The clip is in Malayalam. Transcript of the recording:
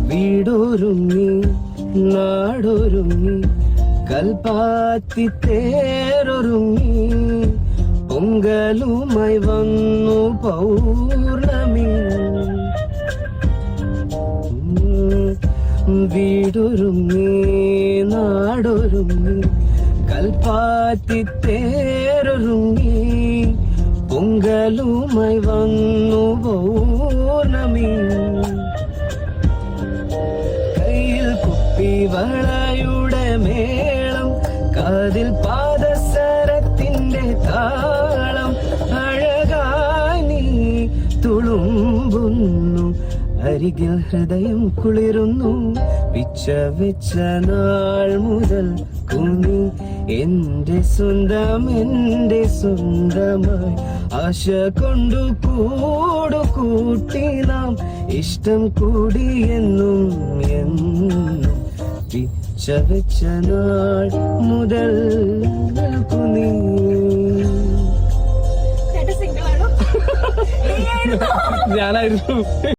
വീടൊരുങ്ങി നാടൊരുങ്ങി കൽപ്പാത്തി തേരൊരുങ്ങി പൊങ്കലുമായി വന്നു പൗർണമി. വീടൊരുങ്ങി നാടൊരുങ്ങി കൽപ്പാത്തി തേരൊരുങ്ങി പൊങ്കലുമായി വന്നു പൗർണമി. കയ്യിൽ കുപ്പിവളയുടെ മേളം, കാതിൽ പാദസരത്തിന്റെ താളം, അഴകായി നീ തുളുമ്പുന്നു, അരികിൽ ഹൃദയം കുളിരുന്നു. പിച്ച വെച്ച നാൾ മുതൽ കുഞ്ഞി എന്റെ സ്വന്തം എന്റെ സ്വന്തമായി. ആശ കൊണ്ടു കൂടു കൂട്ടി നാം, ഇഷ്ടം കൂടി എന്നും എന്നും. പിച്ച വെച്ച നാൾ മുതൽ കുഞ്ഞി. ഞാനായിരുന്നു.